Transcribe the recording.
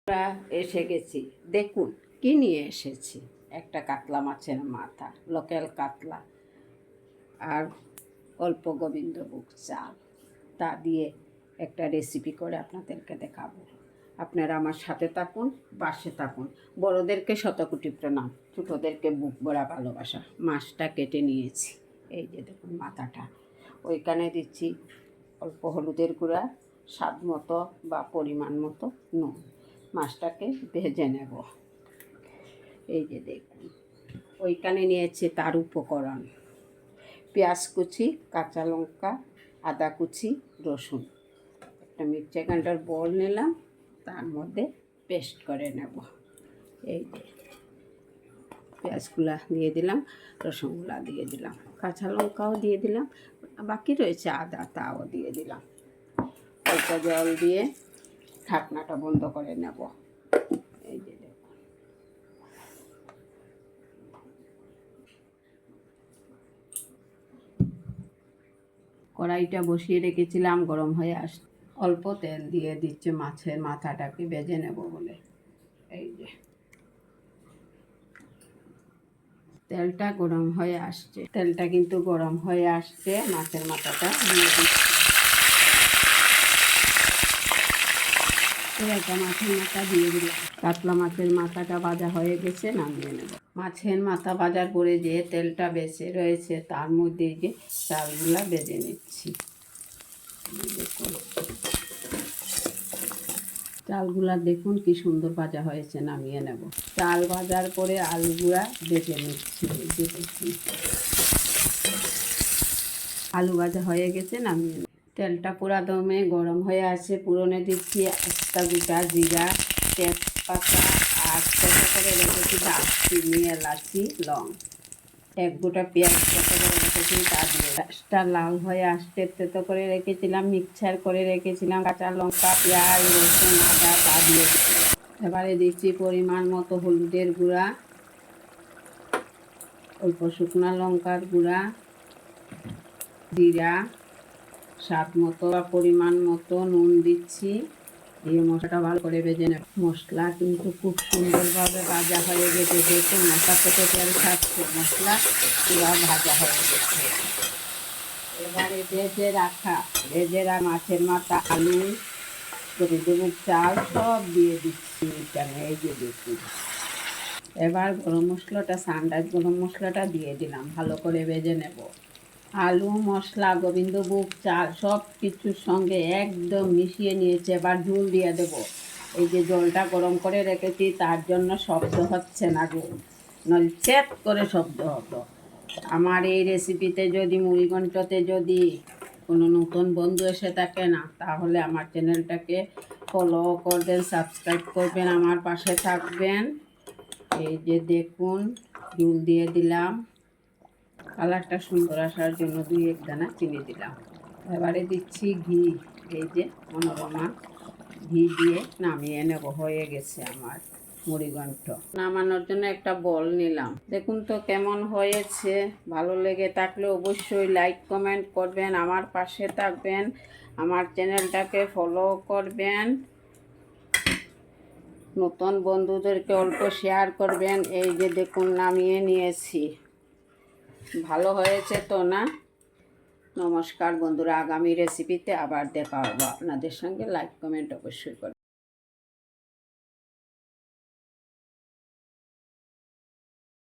আমরা এসে গেছি। দেখুন কি নিয়ে এসেছি। একটা কাতলা মাছের মাথা, লোকাল কাতলা, আর অল্প গোবিন্দভোগ চাল, তা দিয়ে একটা রেসিপি করে আপনাদেরকে দেখাবো। আপনারা আমার সাথে থাকুন, পাশে থাকুন। বড়োদেরকে শতকোটি প্রণাম, ছোটোদেরকে বুক ভরা ভালোবাসা। মাছটা কেটে নিয়েছি, এই যে দেখুন মাথাটা। ওইখানে দিচ্ছি অল্প হলুদের গুঁড়া, স্বাদ মতো বা পরিমাণ মতো নুন। মাছটাকে ভেজে নেব। এই যে দেখুন ওইখানে নিয়েছি তার উপকরণ: পেঁয়াজ কুচি, কাঁচা লঙ্কা, আদা কুচি, রসুন। একটা মিক্সচার গ্রাইন্ডার বোল নিলাম, তার মধ্যে পেস্ট করে নেব। এই যে পেঁয়াজগুলা দিয়ে দিলাম, রসুনগুলা দিয়ে দিলাম, কাঁচা লঙ্কাও দিয়ে দিলাম, বাকি রয়েছে আদা, তাও দিয়ে দিলাম। অল্প জল দিয়ে ঢাকনাটা বন্ধ করে নেব। এই যে দেখুন কড়াইটা বসিয়ে রেখেছিলাম, গরম হয়ে আসছে। অল্প তেল দিয়ে দিচ্ছে মাছের মাথাটাকে ভেজে নেব বলে। এই যে তেলটা গরম হয়ে আসছে, তেলটা কিন্তু গরম হয়ে আসছে। মাছের মাথাটা দিয়ে দিচ্ছি। একটা মাছের মাথা দিয়ে দিলাম। কাতলা মাছের মাথাটা ভাজা হয়ে গেছে, নামিয়ে নেব। মাছের মাথা ভাজার পরে যে তেলটা বেঁচে রয়েছে, তার মধ্যে যে চালগুলা ভেজে নিচ্ছি। দেখুন চালগুলা দেখুন কি সুন্দর ভাজা হয়েছে, নামিয়ে নেব। চাল ভাজার পরে আলুগুলা ভেজে নিচ্ছি। দেখুন আলু ভাজা হয়ে গেছে, নামিয়ে নেব। তেলটা পুরা দমে গরম হয়ে আছে। পুরনে দিচ্ছি একটা গোটা জিরা, তেজপাতা, আর ছোটো করে রেখেছি দারচিনি, এলাচি, লং। এক গোটা পেঁয়াজ ছোটো করে রেখেছি, তা দিয়ে পেঁয়াজটা লাল হয়ে আসতে তেতো করে রেখেছিলাম, মিক্সচার করে রেখেছিলাম কাঁচা লঙ্কা, পেঁয়াজ, রসুন, আদা, তা দিয়ে এবারে দিচ্ছি পরিমাণ মতো হলুদের গুঁড়া, অল্প শুকনো লঙ্কার গুঁড়া, জিরা, স্বাদ মতো বা পরিমাণ মতো নুন দিচ্ছি। এই মশলাটা ভালো করে ভেজে নেব। মশলা কিন্তু খুব সুন্দরভাবে ভাজা হয়ে গেছে। দেখুন মশলা থেকে তেল ছাড়ছে, মশলা পুরো ভাজা হয়ে গেছে। এবারে ভেজে রাখা মাছের মাথা, আলু, গোবিন্দভোগ চাল সব দিয়ে দিচ্ছি এখানে। এই যে দেখুন এবার গরম মশলাটা, সানরাইজ গরম মশলাটা দিয়ে দিলাম, ভালো করে ভেজে নেব। আলু, মশলা, গোবিন্দভোগ চাল সব কিছুর সঙ্গে একদম মিশিয়ে নিয়েছে। এবার ঝোল দিয়ে দেব। এই যে জলটা গরম করে রেখেছি, তার জন্য শব্দ হচ্ছে না গো, নইলে চেত করে শব্দ হতো। আমার এই রেসিপিতে যদি মুড়িঘণ্টতে যদি কোনো নতুন বন্ধু এসে থাকে না, তাহলে আমার চ্যানেলটাকে ফলো করবেন, সাবস্ক্রাইব করবেন, আমার পাশে থাকবেন। এই যে দেখুন ঝোল দিয়ে দিলাম, কালারটা সুন্দর আসার জন্য 2-1 দানা চিনি দিলাম। এবারে দিচ্ছি ঘি, এই যে মনোরমা ঘি দিয়ে নামিয়ে নেব। হয়ে গেছে আমার মুড়িঘণ্ট। নামানোর জন্য একটা বল নিলাম। দেখুন তো কেমন হয়েছে। ভালো লেগে থাকলে অবশ্যই লাইক কমেন্ট করবেন, আমার পাশে থাকবেন, আমার চ্যানেলটাকে ফলো করবেন, নতুন বন্ধুদেরকে অল্প শেয়ার করবেন। এই যে দেখুন নামিয়ে নিয়েছি। ভালো হয়েছে তো না? নমস্কার বন্ধুরা, আগামী রেসিপিতে আবার দেখা হবে আপনাদের সঙ্গে। লাইক কমেন্ট অবশ্যই করবেন।